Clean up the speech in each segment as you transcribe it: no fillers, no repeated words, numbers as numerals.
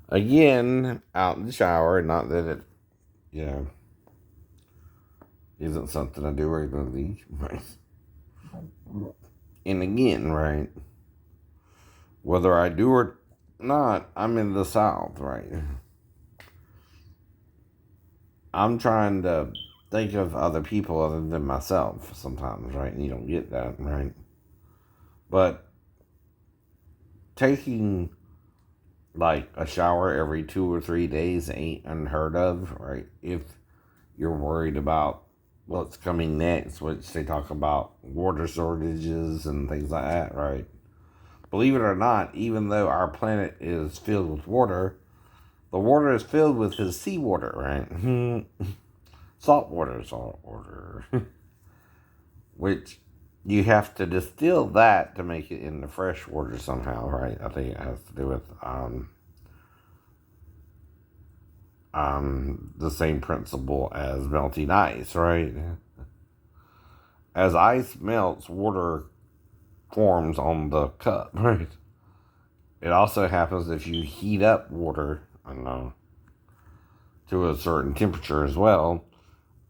Again, out in the shower, not that it, you know, isn't something I do regularly. Right? And again, right, whether I do or not, I'm in the South, right? I'm trying to think of other people other than myself sometimes, right? And you don't get that, right? But taking like a shower every 2 or 3 days ain't unheard of, right? If you're worried about what's coming next, which they talk about water shortages and things like that, right? Believe it or not, even though our planet is filled with water, the water is filled with the seawater, right? Salt water, which you have to distill that to make it into fresh water somehow, right? I think it has to do with the same principle as melting ice, right? As ice melts, water forms on the cup, right? It also happens if you heat up water, I don't know, to a certain temperature as well,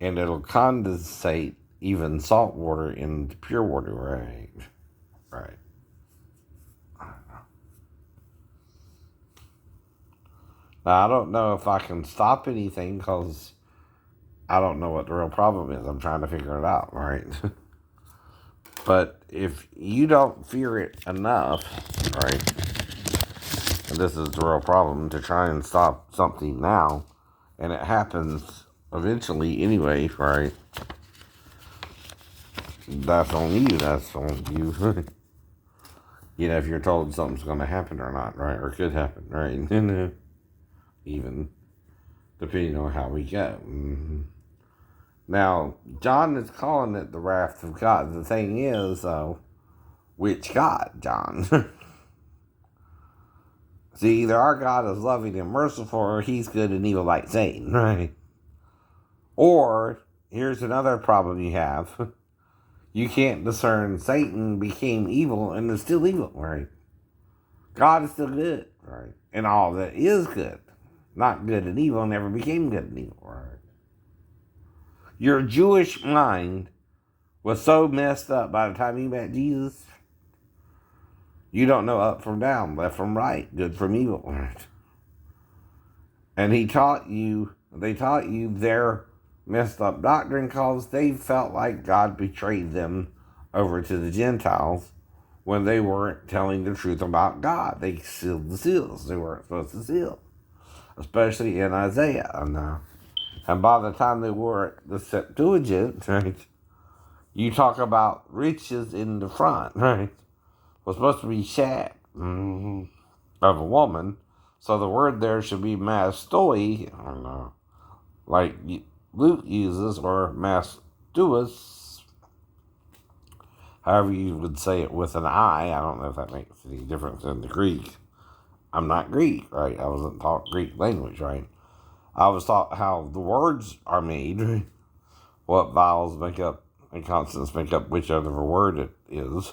and it'll condensate even salt water into pure water, right? Right. Now, I don't know if I can stop anything because I don't know what the real problem is. I'm trying to figure it out, right? But if you don't fear it enough, right, and this is the real problem, to try and stop something now, and it happens eventually anyway, right? That's on you. That's on you. You know, if you're told something's going to happen or not, right? Or could happen, right? Even depending on how we go. Mm-hmm. Now, John is calling it the wrath of God. The thing is, though, which God, John? See, either our God is loving and merciful, or he's good and evil like Satan, right? Or, here's another problem you have. You can't discern Satan became evil and is still evil, right? God is still good, right? And all that is good. Not good and evil never became good and evil, right? Your Jewish mind was so messed up by the time you met Jesus, you don't know up from down, left from right, good from evil, right? And they taught you their messed up doctrine because they felt like God betrayed them over to the Gentiles when they weren't telling the truth about God. They sealed the seals they weren't supposed to seal, especially in Isaiah. And by the time they were the Septuagint, right, you talk about riches in the front, right, was supposed to be shaft of a woman. So the word there should be mastoi, I don't know, like Luke uses, or mastuus, however you would say it with an I. I don't know if that makes any difference in the Greek. I'm not Greek, right? I wasn't taught Greek language, right? I was taught how the words are made, what vowels make up and consonants make up whichever word it is.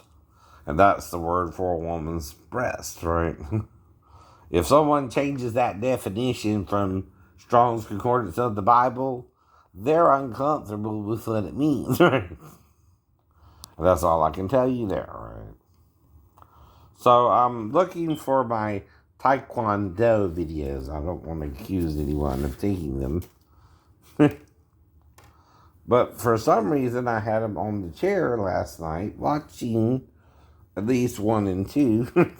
And that's the word for a woman's breast, right? If someone changes that definition from Strong's Concordance of the Bible, they're uncomfortable with what it means, right? That's all I can tell you there, right? So I'm looking for my Taekwondo videos. I don't want to accuse anyone of taking them. But for some reason, I had them on the chair last night watching at least 1 and 2.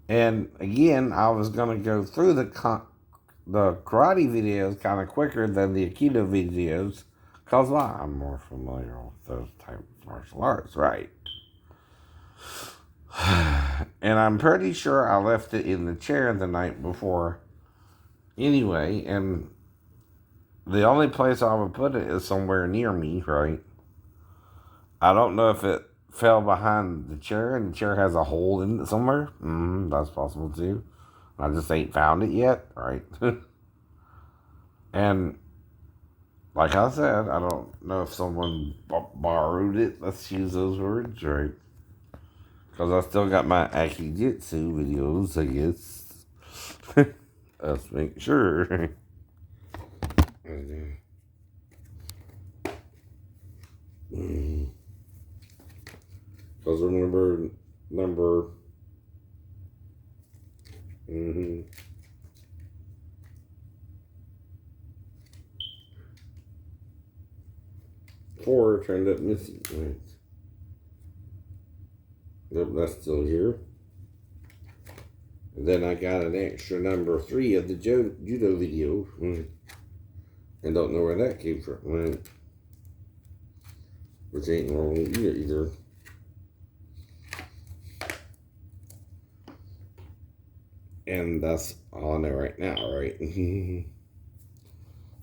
And again, I was going to go through the karate videos kind of quicker than the Aikido videos because well, I'm more familiar with those type of martial arts, right? And I'm pretty sure I left it in the chair the night before anyway, and the only place I would put it is somewhere near me, right? I don't know if it fell behind the chair and the chair has a hole in it somewhere. That's possible too. I just ain't found it yet, right? And like I said, I don't know if someone borrowed it. Let's use those words, right? Because I still got my Akijitsu videos, I guess. Let's make sure. Because remember, number 4 turned up missing. Right. Nope, that's still here. And then I got an extra number 3 of the judo video. And don't know where that came from. Right. Which ain't wrong either. And that's all I know right now, right?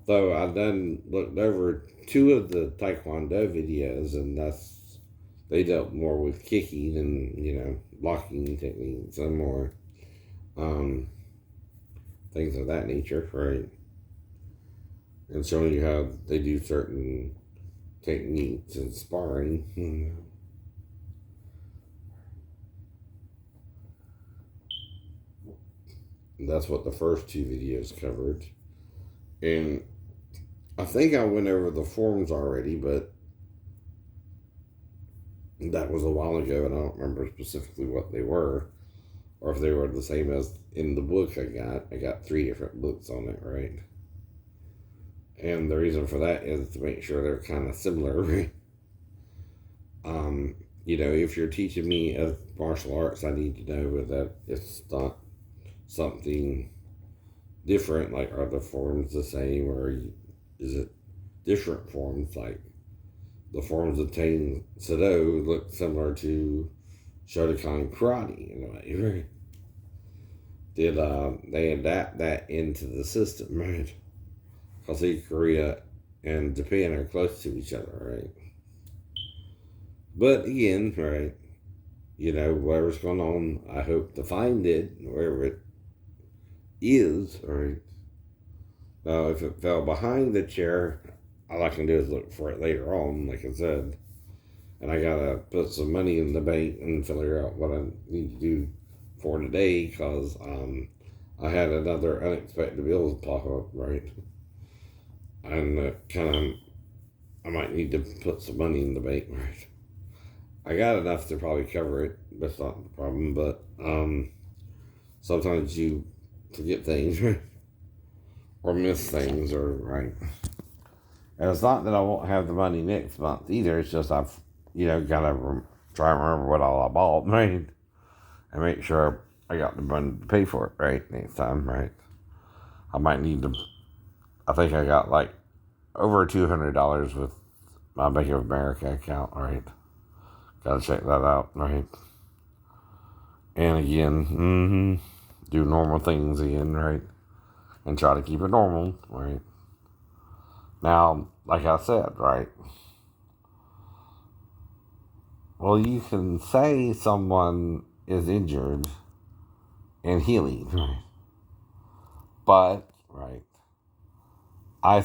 So I've looked over 2 of the Taekwondo videos, and they dealt more with kicking and, blocking techniques and more things of that nature, right? And showing you how they do certain techniques and sparring. That's what the first 2 videos covered. And I think I went over the forms already, but that was a while ago, and I don't remember specifically what they were, or if they were the same as in the book I got. I got 3 different books on it, right? And the reason for that is to make sure they're kind of similar, right? If you're teaching me as martial arts, I need to know that it's not something different, like are the forms the same, or is it different forms? Like the forms of Tang Sado look similar to Shotokan karate in a way, right? Did they adapt that into the system, right? Because Korea and Japan are close to each other, right? But again, right, whatever's going on, I hope to find it wherever it is, right? Now, if it fell behind the chair, all I can do is look for it later on, like I said. And I gotta put some money in the bank and figure out what I need to do for today, because I had another unexpected bill pop up, right? And I might need to put some money in the bank, right? I got enough to probably cover it. That's not the problem, but sometimes you forget things, right? Or miss things, or right. And it's not that I won't have the money next month either. It's just I've, gotta try and remember what all I bought, right? And make sure I got the money to pay for it, right? Next time, right? I might need to. I think I got like over $200 with my Bank of America account, right? Gotta check that out, right? And again, do normal things again, right? And try to keep it normal, right? Now, like I said, right? Well, you can say someone is injured and healing, right? But, right, I